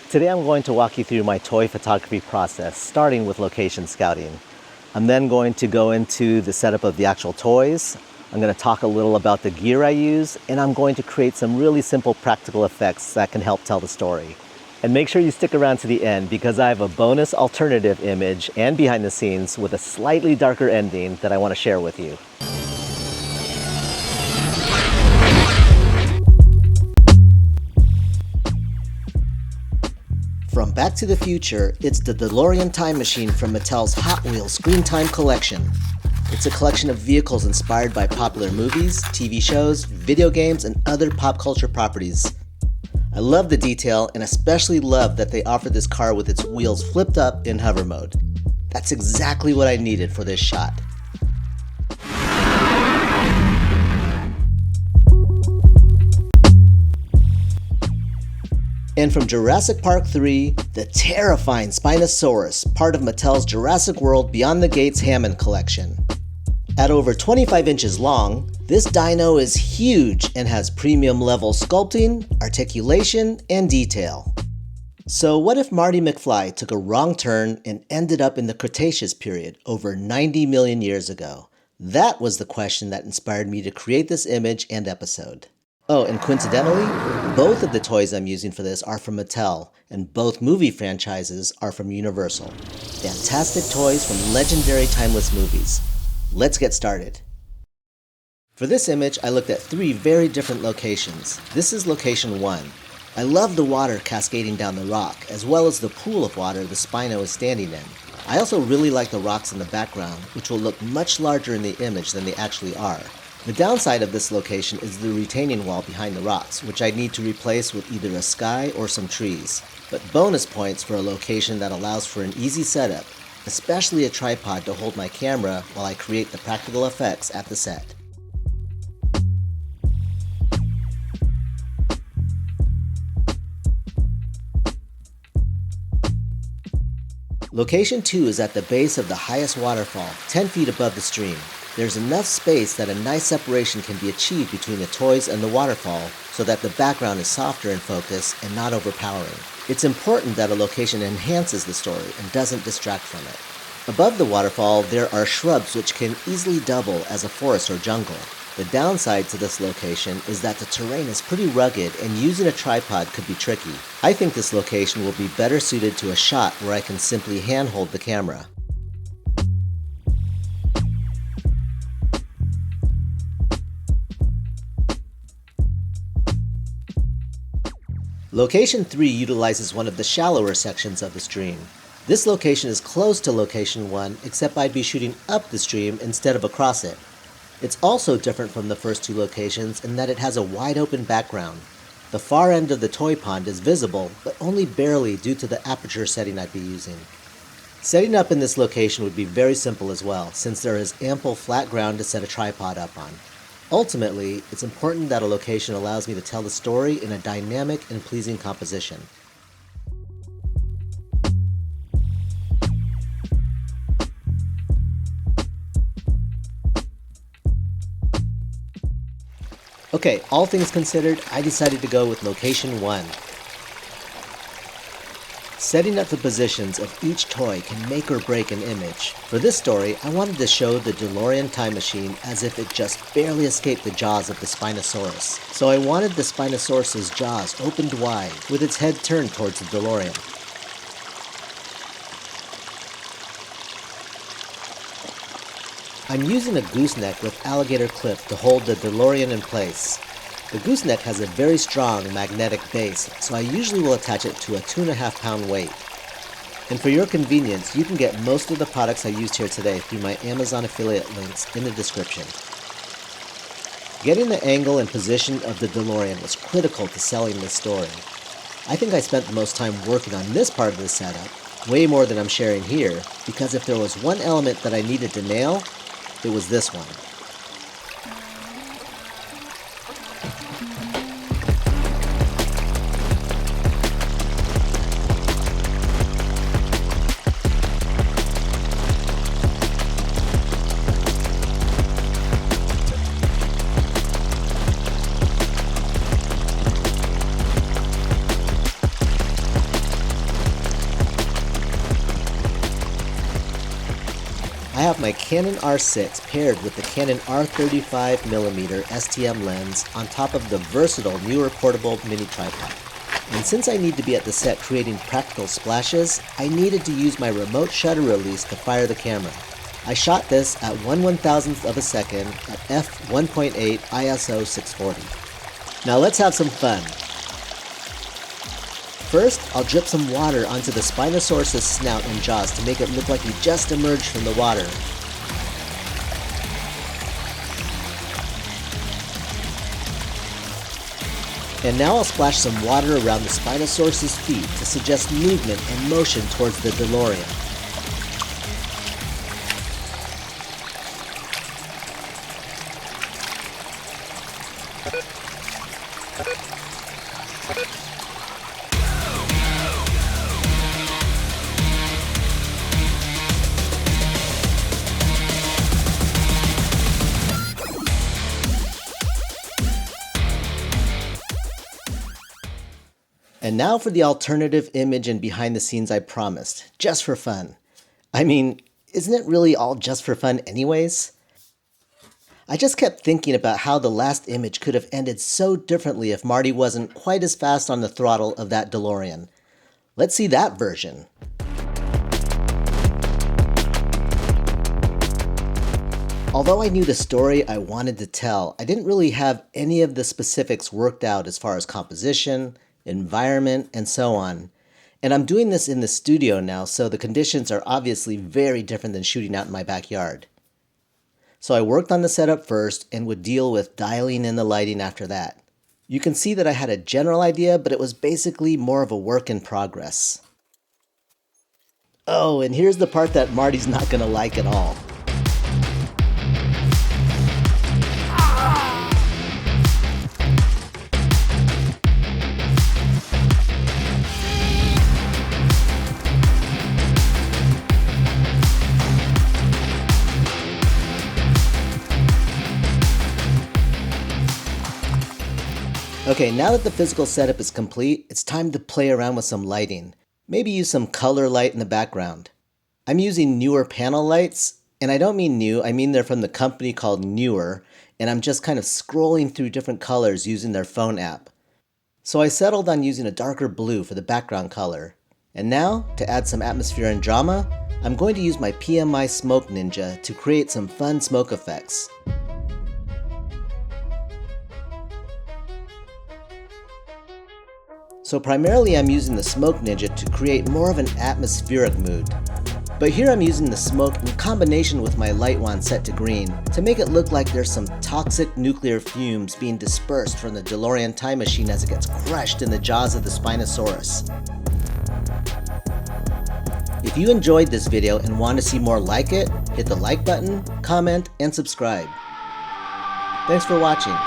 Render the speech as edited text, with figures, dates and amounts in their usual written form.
Today I'm going to walk you through my toy photography process, starting with location scouting. I'm then going to go into the setup of the actual toys. I'm going to talk a little about the gear I use, and I'm going to create some really simple practical effects that can help tell the story. And make sure you stick around to the end because I have a bonus alternative image and behind the scenes with a slightly darker ending that I want to share with you. From Back to the Future, it's the DeLorean time machine from Mattel's Hot Wheels Screen Time collection. It's a collection of vehicles inspired by popular movies, TV shows, video games, and other pop culture properties. I love the detail and especially love that they offer this car with its wheels flipped up in hover mode. That's exactly what I needed for this shot. And from Jurassic Park 3, the terrifying Spinosaurus, part of Mattel's Jurassic World Beyond the Gates Hammond collection. At over 25 inches long, this dino is huge and has premium level sculpting, articulation, and detail. So what if Marty McFly took a wrong turn and ended up in the Cretaceous period over 90 million years ago? That was the question that inspired me to create this image and episode. Oh, and coincidentally, both of the toys I'm using for this are from Mattel, and both movie franchises are from Universal. Fantastic toys from legendary timeless movies. Let's get started. For this image, I looked at 3 very different locations. This is location 1. I love the water cascading down the rock, as well as the pool of water the Spino is standing in. I also really like the rocks in the background, which will look much larger in the image than they actually are. The downside of this location is the retaining wall behind the rocks, which I need to replace with either a sky or some trees. But bonus points for a location that allows for an easy setup, especially a tripod to hold my camera while I create the practical effects at the set. Location 2 is at the base of the highest waterfall, 10 feet above the stream. There's enough space that a nice separation can be achieved between the toys and the waterfall so that the background is softer in focus and not overpowering. It's important that a location enhances the story and doesn't distract from it. Above the waterfall, there are shrubs which can easily double as a forest or jungle. The downside to this location is that the terrain is pretty rugged and using a tripod could be tricky. I think this location will be better suited to a shot where I can simply handhold the camera. Location 3 utilizes one of the shallower sections of the stream. This location is close to location 1, except I'd be shooting up the stream instead of across it. It's also different from the first 2 locations in that it has a wide open background. The far end of the Toi Pond is visible, but only barely due to the aperture setting I'd be using. Setting up in this location would be very simple as well, since there is ample flat ground to set a tripod up on. Ultimately, it's important that a location allows me to tell the story in a dynamic and pleasing composition. Okay, all things considered, I decided to go with location 1. Setting up the positions of each toy can make or break an image. For this story, I wanted to show the DeLorean time machine as if it just barely escaped the jaws of the Spinosaurus. So I wanted the Spinosaurus's jaws opened wide, with its head turned towards the DeLorean. I'm using a gooseneck with alligator clip to hold the DeLorean in place. The gooseneck has a very strong magnetic base, so I usually will attach it to a 2.5 pound weight. And for your convenience, you can get most of the products I used here today through my Amazon affiliate links in the description. Getting the angle and position of the DeLorean was critical to selling this story. I think I spent the most time working on this part of the setup, way more than I'm sharing here, because if there was one element that I needed to nail, it was this one. I have my Canon R6 paired with the Canon R35mm STM lens on top of the versatile Neewer portable mini tripod. And since I need to be at the set creating practical splashes, I needed to use my remote shutter release to fire the camera. I shot this at 1/1000th of a second at f1.8 ISO 640. Now let's have some fun. First, I'll drip some water onto the Spinosaurus' snout and jaws to make it look like he just emerged from the water. And now I'll splash some water around the Spinosaurus' feet to suggest movement and motion towards the DeLorean. And now for the alternative image and behind the scenes I promised, just for fun. I mean, isn't it really all just for fun anyways? I just kept thinking about how the last image could have ended so differently if Marty wasn't quite as fast on the throttle of that DeLorean. Let's see that version. Although I knew the story I wanted to tell, I didn't really have any of the specifics worked out as far as composition, environment, and so on. And I'm doing this in the studio now, so the conditions are obviously very different than shooting out in my backyard. So I worked on the setup first and would deal with dialing in the lighting after that. You can see that I had a general idea, but it was basically more of a work in progress. Oh, and here's the part that Marty's not gonna like at all. Okay, now that the physical setup is complete, it's time to play around with some lighting. Maybe use some color light in the background. I'm using Neewer panel lights, and I don't mean new, I mean they're from the company called Neewer, and I'm just kind of scrolling through different colors using their phone app. So I settled on using a darker blue for the background color. And now, to add some atmosphere and drama, I'm going to use my PMI Smoke Ninja to create some fun smoke effects. So primarily I'm using the Smoke Ninja to create more of an atmospheric mood. But here I'm using the smoke in combination with my light wand set to green to make it look like there's some toxic nuclear fumes being dispersed from the DeLorean time machine as it gets crushed in the jaws of the Spinosaurus. If you enjoyed this video and want to see more like it, hit the like button, comment, and subscribe. Thanks for watching.